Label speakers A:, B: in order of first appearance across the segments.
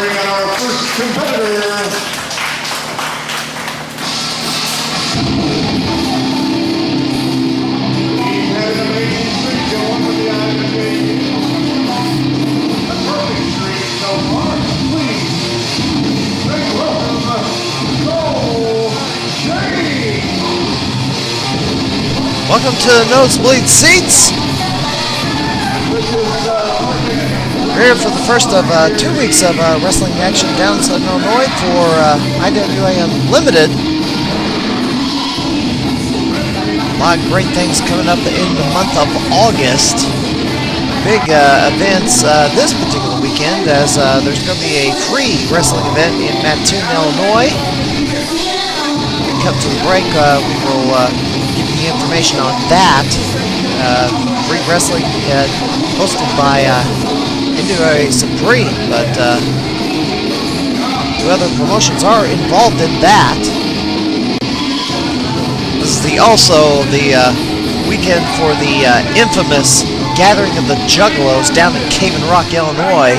A: bring our first competitor. He's had an amazing streak going for the IWAU. A perfect streak so far. Please, make welcome Cole James.
B: Welcome to the Nosebleed Seats. We're here for the first of 2 weeks of wrestling action down in Southern Illinois for IWA Unlimited. A lot of great things coming up in the month of August. Big events this particular weekend, as there's going to be a free wrestling event in Mattoon, Illinois. When we come to the break, we will give you the information on that. Free wrestling hosted by mmwa-sicw, but two other promotions are involved in that. This is also the weekend for the infamous Gathering of the Juggalos down in Cave and Rock, Illinois.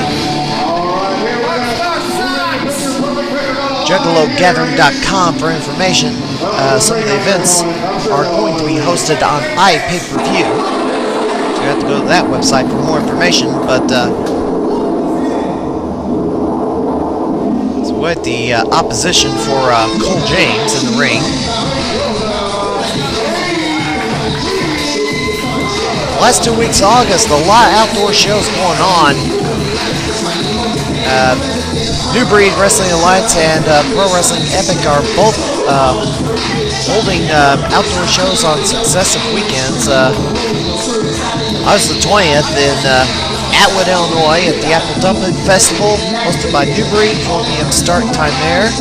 B: JuggaloGathering.com for information. Some of the events are going to be hosted on iPay-per-view. So you have to go to that website for more information, but so what the opposition for Cole James in the ring. The last 2 weeks of August, a lot of outdoor shows going on. New Breed Wrestling Alliance and Pro Wrestling Epic are both holding outdoor shows on successive weekends. August the 20th in Atwood, Illinois at the Apple Dumpling Festival, hosted by New Breed, 4 p.m. start time there.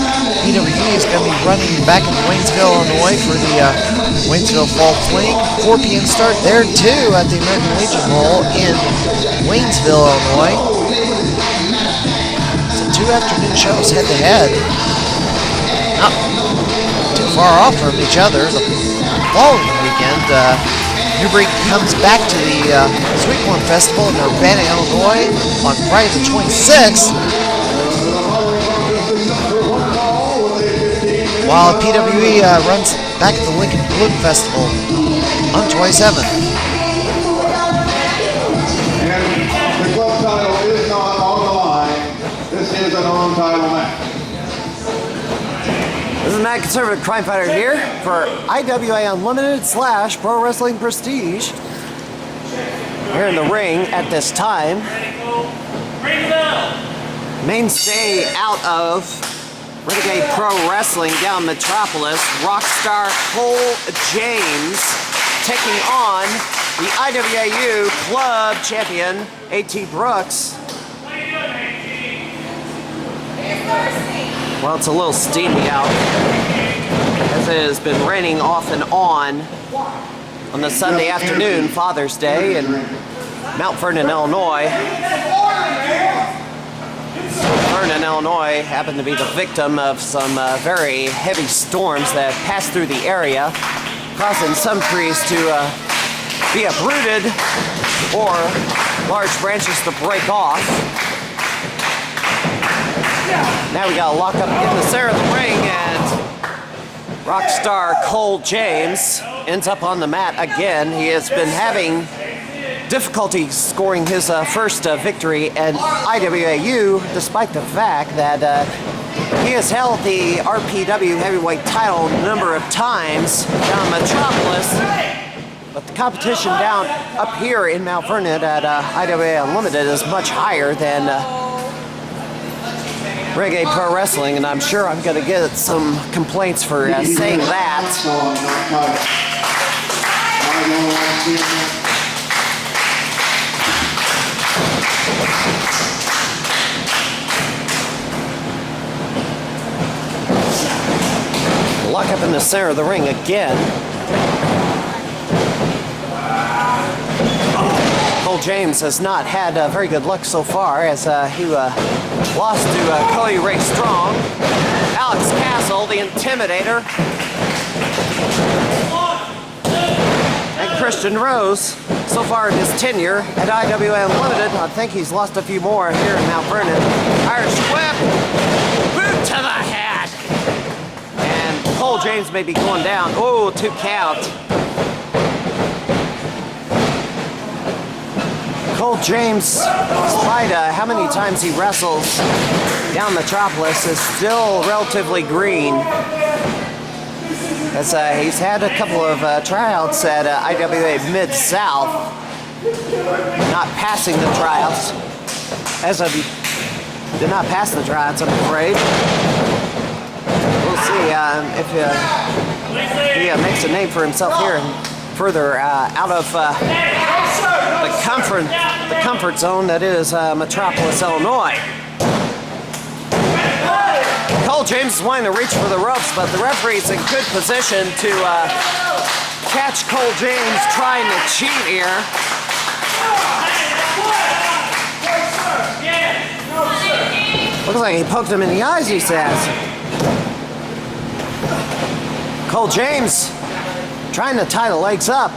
B: PWE is going to be running back in Waynesville, Illinois for the Waynesville Fall Fling. 4 p.m. start there too at the American Legion Hall in Waynesville, Illinois. So 2 afternoon shows head to head. Not too far off from each other. The following weekend, New Breed comes back to the Sweet Corn Festival in Urbana, Illinois on Friday the 26th. While PWE runs back at the Lincoln Balloon Festival on 27th.
A: And the club title is not on the line. This is an on-title match.
C: This is Matt Conservative Crime Fighter here for IWA Unlimited / Pro Wrestling Prestige. Here in the ring at this time. Mainstay out of Renegade Pro Wrestling down Metropolis, Rockstar Cole James taking on the IWAU Club Champion, A.T. Brooks. Well, it's a little steamy out, as it has been raining off and on the Sunday afternoon, Father's Day, in Mount Vernon, Illinois. Vernon, Illinois happened to be the victim of some very heavy storms that passed through the area, causing some trees to be uprooted or large branches to break off. Now we got to lock up in the center of the ring, and Rockstar Cole James ends up on the mat again. He has been having difficulty scoring his first victory at IWAU, despite the fact that he has held the RPW heavyweight title a number of times down Metropolis. But the competition down up here in Mount Vernon at IWA Unlimited is much higher than Renegade Pro Wrestling, and I'm sure I'm going to get some complaints for saying that. Lock up in the center of the ring again. Cole James has not had very good luck so far, as he lost to Cody Ray Strong. Alex Castle, the Intimidator. And Christian Rose so far in his tenure at IWA Unlimited. I think he's lost a few more here in Mount Vernon. Irish whip, boot to the head. And Cole James may be going down. Oh, 2 count. Cole James, despite how many times he wrestles down Metropolis, is still relatively green. As he's had a couple of tryouts at IWA Mid-South, not passing the tryouts. As of did not pass the tryouts, I'm afraid. We'll see if he makes a name for himself here and further out of the comfort zone that is Metropolis, Illinois. Cole James is wanting to reach for the ropes, but the referee's in good position to catch Cole James trying to cheat here. Looks like he poked him in the eyes, he says. Cole James trying to tie the legs up.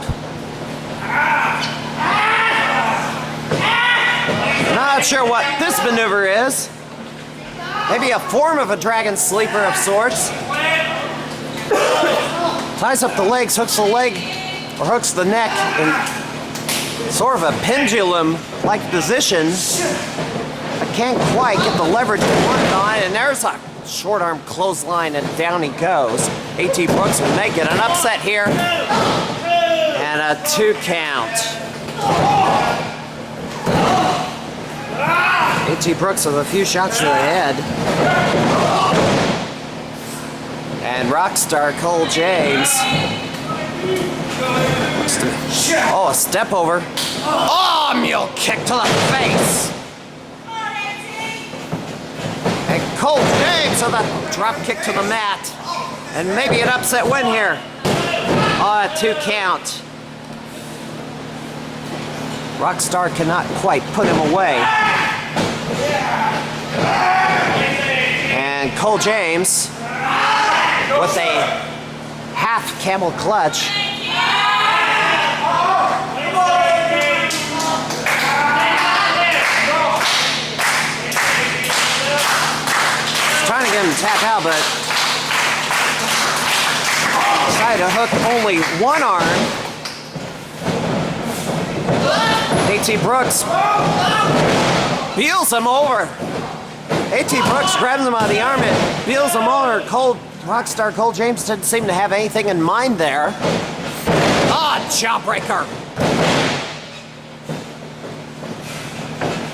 C: Not sure what this maneuver is. Maybe a form of a dragon sleeper of sorts. Ties up the legs, hooks the leg, or hooks the neck in sort of a pendulum-like position. I can't quite get the leverage to work on it, and there's a short arm clothesline, and down he goes. A.T. Brooks will make it an upset here. And a 2 count. A.T. Brooks with a few shots to the head. And Rockstar Cole James. Oh, a step over. Oh, a mule kick to the face. And Cole James with a drop kick to the mat. And maybe an upset win here. Oh, a 2 count. Rockstar cannot quite put him away. And Cole James with a half camel clutch. He's trying to get him to tap out, but decided to hook only one arm. A.T. Brooks peels him over. A.T. Brooks grabs him by the arm and peels him over. Rockstar Cole James didn't seem to have anything in mind there. Ah, jawbreaker.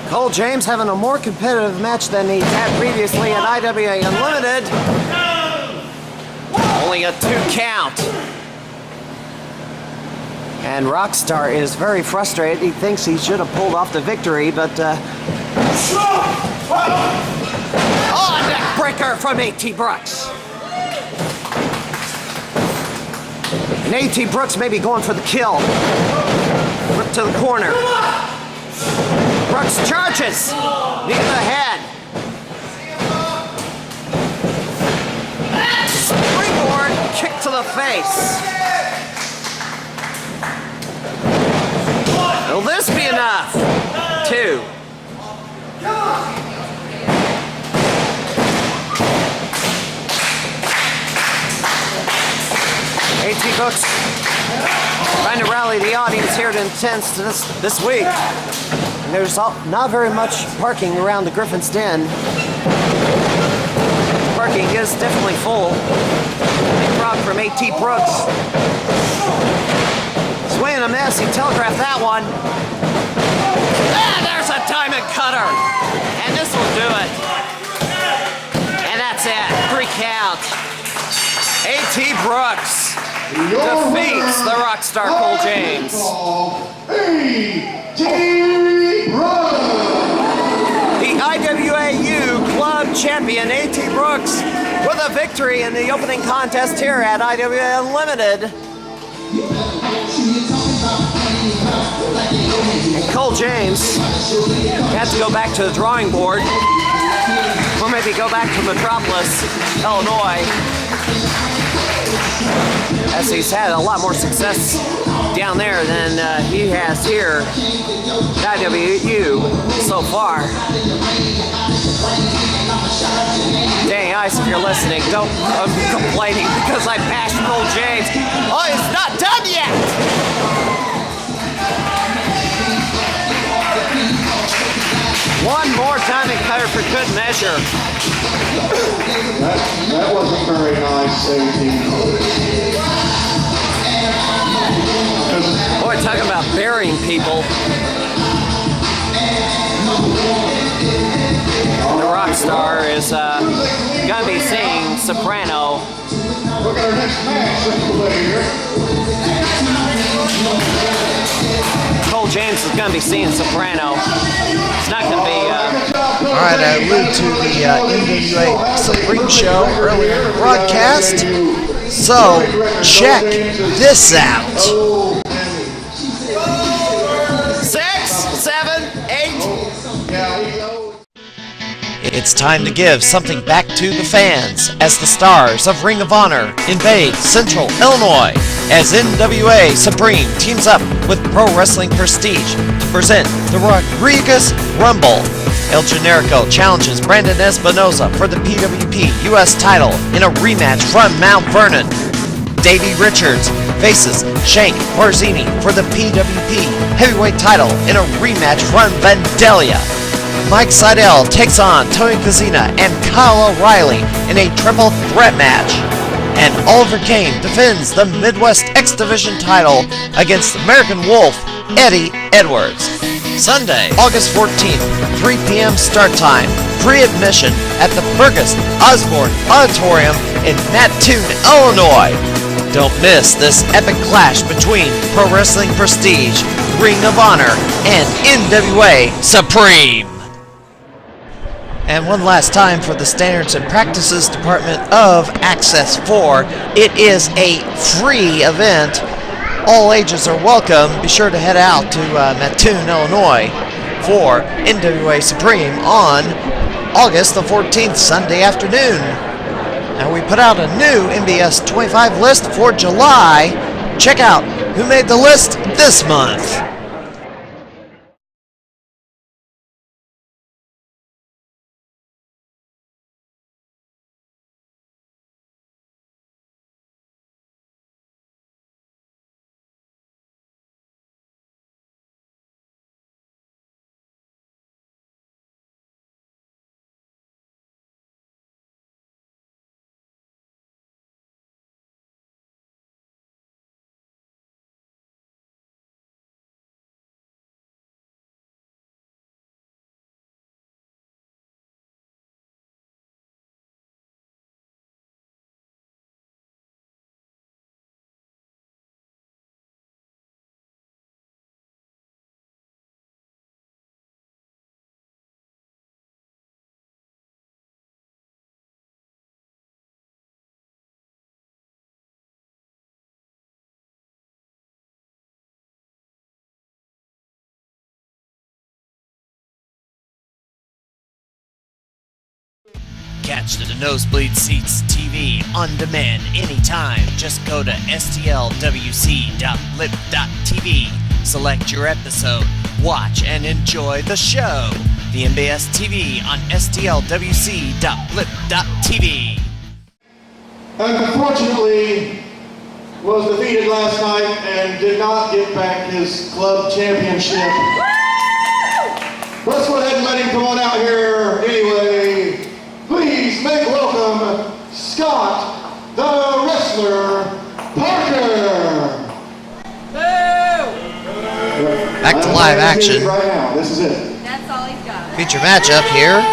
C: Cole James having a more competitive match than he's had previously at IWA Unlimited. Only a 2 count. And Rockstar is very frustrated. He thinks he should have pulled off the victory, but oh, a neck breaker from A.T. Brooks. And A.T. Brooks may be going for the kill. Rip to the corner. Brooks charges. Knee to the head. Springboard kick to the face. Will this be enough? 2. A.T. Brooks trying to rally the audience here at Intense this week. And there's not very much parking around the Griffin's Den. Parking is definitely full. Big frog from A.T. Brooks. Swinging a miss, he telegraphed that one. Ah, there's a diamond cutter. And this will do it. And that's it. 3 count. A.T. Brooks defeats the Rockstar Cole James.
A: A.T. Brooks.
C: The IWAU Club Champion A.T. Brooks with a victory in the opening contest here at IWA Unlimited. And Cole James had to go back to the drawing board, or maybe go back to Metropolis, Illinois, as he's had a lot more success down there than he has here at IWAU so far. Dang, Ice, if you're listening, don't be complaining because I bashed Cole James. Oh, it's not done yet! One more time and cutter for good measure.
A: That wasn't very nice, 18.
C: Boy, talking about burying people. The Rockstar is going to be seeing Soprano.
A: Look at our next match here.
C: Cole James is going to be seeing Soprano. It's not going to be...
B: All right, I alluded to the NWA Supreme show earlier in the broadcast. So, check this out.
C: 6, 7, 8.
B: It's time to give something back to the fans as the stars of Ring of Honor invade Central Illinois as NWA Supreme teams up with Pro Wrestling Prestige to present the Rodriguez Rumble. El Generico challenges Brandon Espinoza for the PWP US title in a rematch from Mount Vernon. Davey Richards faces Shank Marzini for the PWP heavyweight title in a rematch from Vendetta. Mike Seidel takes on Tony Kazina and Kyle O'Reilly in a triple threat match. And Oliver Kane defends the Midwest X Division title against American Wolf Eddie Edwards. Sunday, August 14th, 3 p.m. start time, free admission at the Fergus Osborne Auditorium in Mattoon, Illinois. Don't miss this epic clash between Pro Wrestling Prestige, Ring of Honor, and NWA Supreme. And one last time for the Standards and Practices Department of Access 4. It is a free event. All ages are welcome. Be sure to head out to Mattoon, Illinois for NWA Supreme on August the 14th, Sunday afternoon. Now we put out a new MBS 25 list for July. Check out who made the list this month. Catch the Nosebleed Seats TV on demand anytime. Just go to stlwc.blip.tv, select your episode, watch and enjoy the show. The MBS TV on stlwc.blip.tv.
A: Unfortunately, was defeated last night and did not get back his club championship. Let's go ahead and let him come on out here anyway. Please make welcome Scott, the wrestler, Parker.
B: Back to live action.
A: Right now. This is it.
D: That's all he's got.
B: Feature matchup here.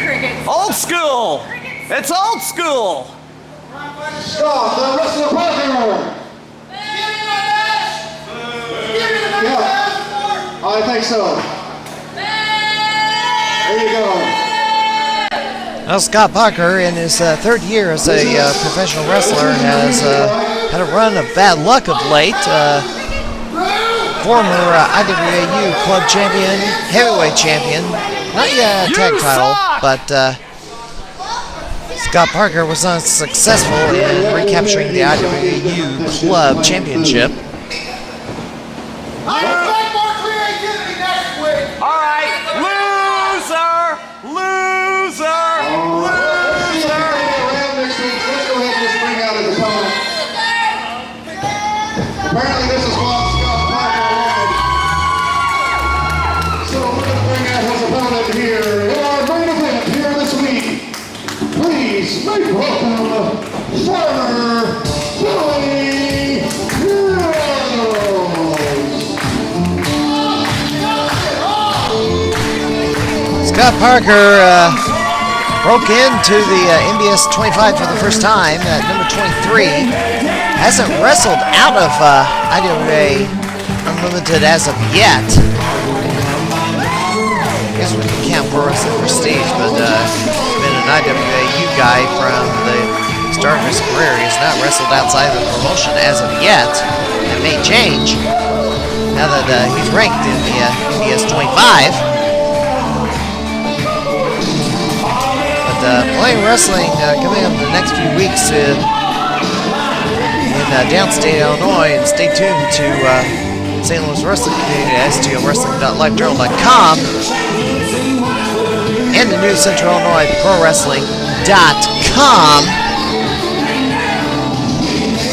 D: Crickets.
C: Old school! It's old school!
A: Scott, the wrestler, Parker. Yeah, I think so. There you go.
B: Well, Scott Parker, in his third year as a professional wrestler, has had a run of bad luck of late. Former IWAU club champion, heavyweight champion, not yet a tag title, but Scott Parker was unsuccessful in recapturing the IWAU Club Championship.
A: I expect more creativity next week.
C: All right, loser, loser, loser.
A: Around next week, let's go ahead and just bring out his opponent. Apparently, this is what Scott Parker wanted. So we're going to bring out his opponent here in our main event here this week. Please make welcome Vernon Billy Hills.
B: Scott Parker broke into the MBS 25 for the first time at number 23. Hasn't wrestled out of IWA Unlimited as of yet. I guess we can count Pro Wrestling Prestige, but he's been an IWAU guy from the start of his career. He's not wrestled outside of the promotion as of yet. That may change now that he's ranked in the MBS 25. But plenty of wrestling coming up in the next few weeks in downstate Illinois, and stay tuned to St. Louis Wrestling Community at stowrestling.livejournal.com and the new Central Illinois Pro Wrestling.com.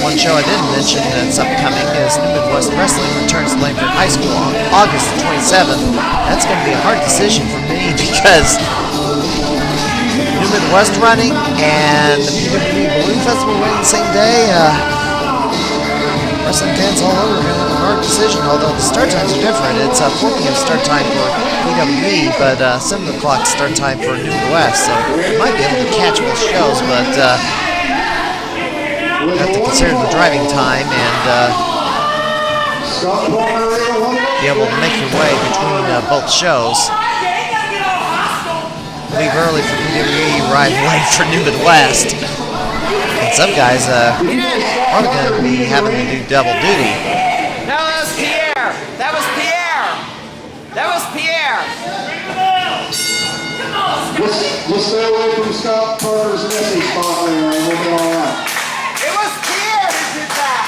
B: One show I didn't mention that's upcoming is New Midwest Wrestling returns to Langford High School on August 27th. That's going to be a hard decision for me because New Midwest running and the PWB Balloon Festival running the same day. Wrestling fans all over are going to have a hard decision, although the start times are different. It's 4 p.m. start time for PWB, but 7 o'clock start time for New Midwest, so you might be able to catch both shows, but you have to consider the driving time and be able to make your way between both shows. Leave early for PWB, arrive late for New Midwest. And some guys are going to be having to do double duty.
C: That was Pierre. That was Pierre. That was Pierre.
A: Let's stay away from Scott Parker's messy spot there, and we'll be all right.
C: It was Pierre who did that.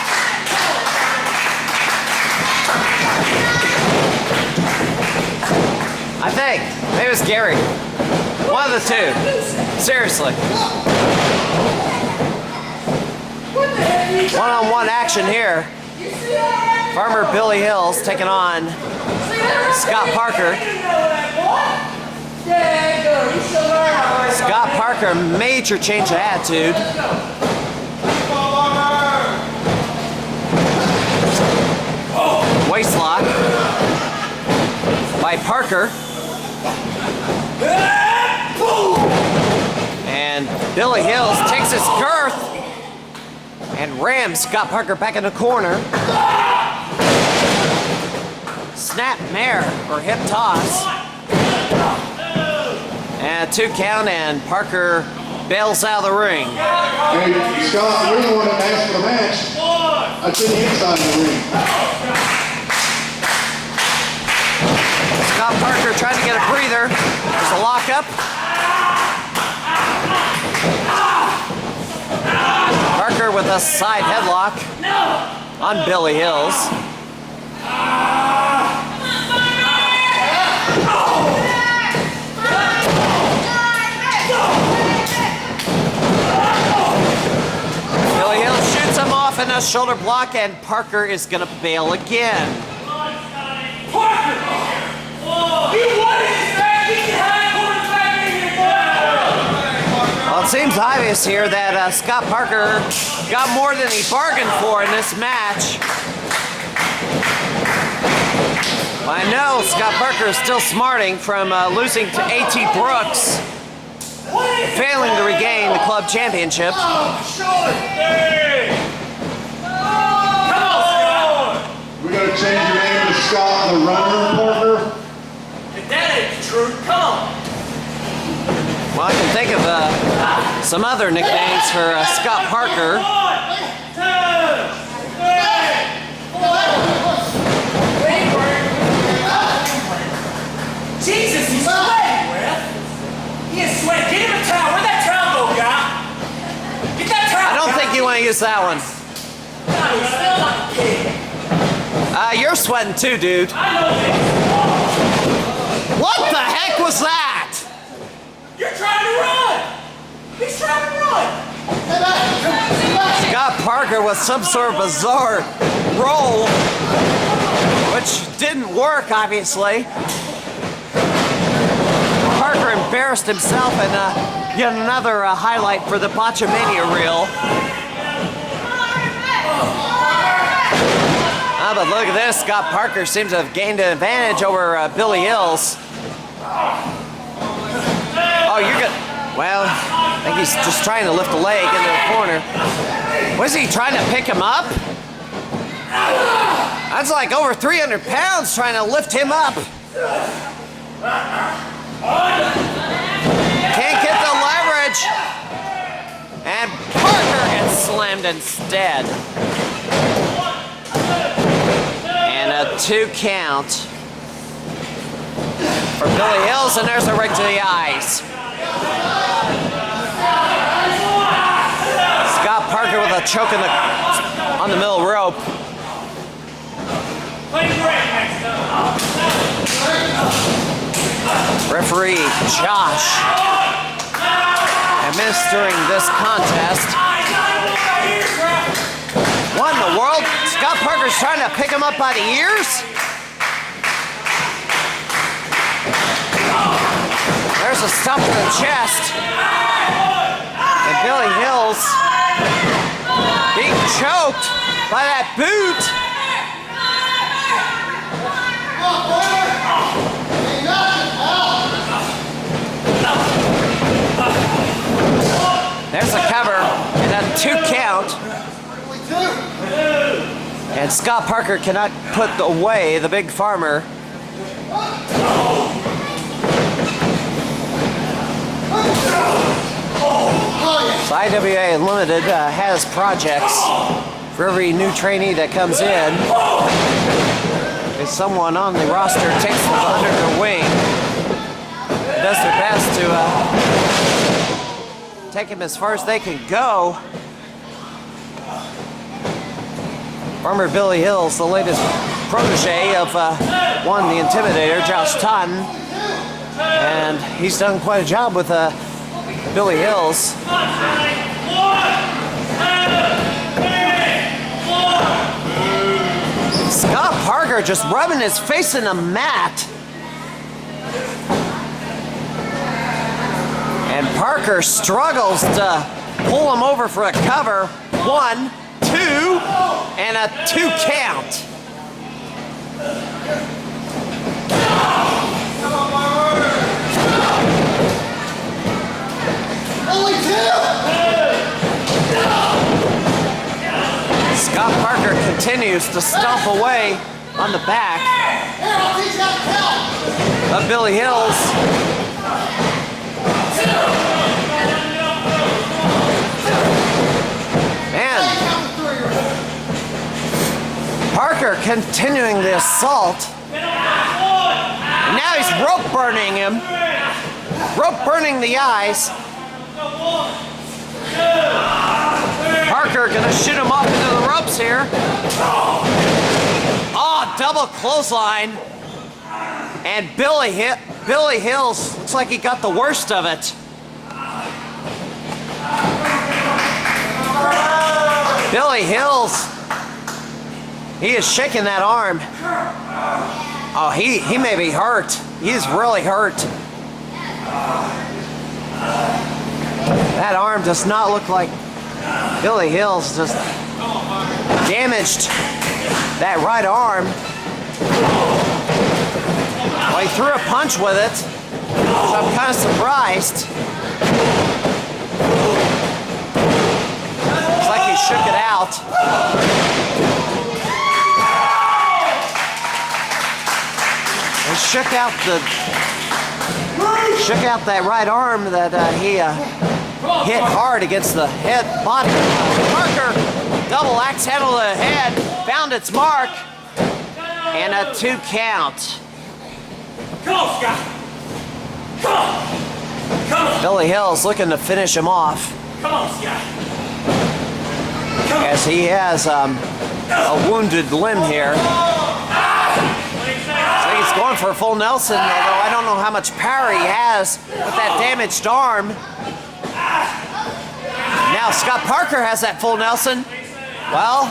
C: I think. Maybe it was Gary. One of the two. Seriously. One-on-one action here. Farmer Billy Hills taking on Scott Parker. Scott Parker, major change of attitude. Waist lock by Parker. And Billy Hills takes his girth and rams Scott Parker back in the corner. Snap mare or hip toss. And a 2 count, and Parker bails out of the ring.
A: Hey, Scott, you're the one that asked for the match. I did the inside of the ring.
C: Scott Parker trying to get a breather. There's a lockup. Parker with a side headlock on Billy Hills. Billy Hills shoots him off in a shoulder block, and Parker is going to bail again. Well, it seems obvious here that Scott Parker got more than he bargained for in this match. I know Scott Parker is still smarting from losing to A.T. Brooks, failing to regain the club championship.
A: We gotta change your name to Scott the Runner, Parker.
E: If that ain't the truth, come on.
C: Well, I can think of some other nicknames for Scott Parker.
E: 1, 2, 3. Jesus, he's sweating, Ref. He is sweating. Get him a towel. Where'd that towel go, guy?
C: use that one.
E: God, you smell like a pig.
C: You're sweating too, dude. What the heck was that?
E: You're trying to run. He's trying to run.
C: Scott Parker with some sort of bizarre roll, which didn't work, obviously. Parker embarrassed himself, and yet another highlight for the Botchamania reel. But look at this. Scott Parker seems to have gained an advantage over Billy Hills. Oh, you're good. Well, I think he's just trying to lift a leg into the corner. Was he trying to pick him up? That's like over 300 pounds trying to lift him up. Can't get the leverage. And Parker gets slammed instead. And a 2 count for Billy Hills, and there's a rig to the eyes. Scott Parker with a choke on the middle rope. Referee Josh administering this contest. What in the world? Scott Parker's trying to pick him up by the ears? There's a stump to the chest. And Billy Hills being choked by that boot. There's a cover and a 2 count. And Scott Parker cannot put away the big farmer. So IWA Unlimited has projects for every new trainee that comes in. If someone on the roster takes them under their wing, does their best to take them as far as they can go. Farmer Billy Hills, the latest protege of one, the Intimidator, Josh Totten. And he's done quite a job with Billy Hills. Scott Parker just rubbing his face in the mat. And Parker struggles to pull him over for a cover. 1, 2, and a 2 count.
A: Only 2!
C: Scott Parker continues to stomp away on the back of Billy Hills. Man, Parker continuing the assault. And now he's rope burning him. Rope burning the eyes. Parker gonna shoot him off into the ropes here. Oh, double clothesline. And Billy Hills looks like he got the worst of it. Billy Hills, he is shaking that arm. Oh, he may be hurt. He's really hurt. That arm does not look like Billy Hills just damaged that right arm. Well, he threw a punch with it, so I'm kind of surprised. Looks like he shook it out. He shook out that right arm that he hit hard against the head body. Parker, double axe handle to the head, found its mark, and a 2 count.
E: Come on, Scott. Come on. Come on.
C: Billy Hills looking to finish him off.
E: Come on, Scott.
C: as he has a wounded limb here. So he's going for a full Nelson, although I don't know how much power he has with that damaged arm. Now Scott Parker has that full Nelson. Well,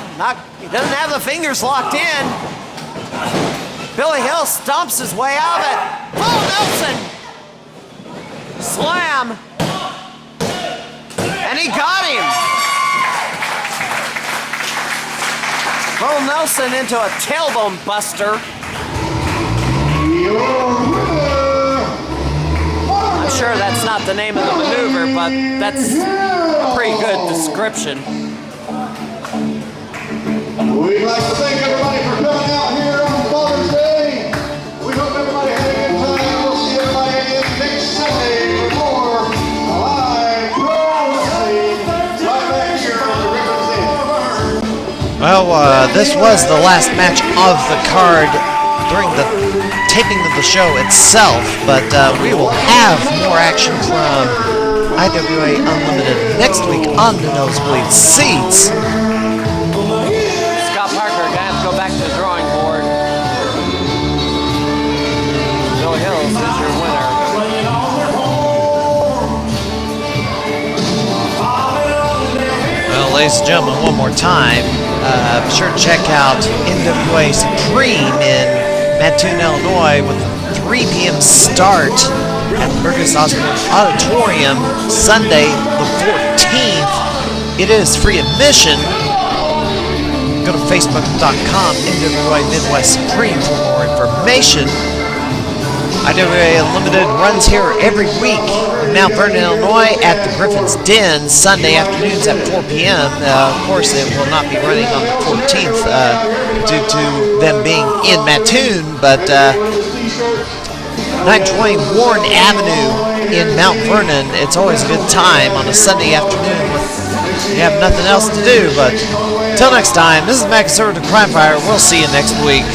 C: he doesn't have the fingers locked in. Billy Hill stomps his way out of it. Full Nelson! Slam! And he got him! Full Nelson into a tailbone buster. I'm sure that's not the name of the maneuver, but that's a pretty good description.
A: We'd like to thank everybody for coming out here on Father's Day. We hope everybody had a good time. We'll see everybody again next Sunday for more live pro wrestling right back here on the Ribbons Inn.
B: Well, this was the last match of the card during the taping of the show itself, but we will have more action from IWA Unlimited next week on the nosebleed seats.
C: Scott Parker gonna have to go back to the drawing board. Bill Hills is your winner.
B: Well, ladies and gentlemen, one more time, be sure to check out NWA Supreme in Mattoon, Illinois with a 3 p.m. start at the Burgess Osborne Auditorium Sunday the 14th. It is free admission. Go to facebook.com NWA Midwest Supreme for more information. IWA Unlimited runs here every week in Mount Vernon, Illinois at the Griffin's Den, Sunday afternoons at 4 p.m. Of course, it will not be running on the 14th due to them being in Mattoon, but 920 Warren Avenue in Mount Vernon, it's always a good time on a Sunday afternoon when you have nothing else to do. But until next time, this is Max Conservative Crime Fire. We'll see you next week.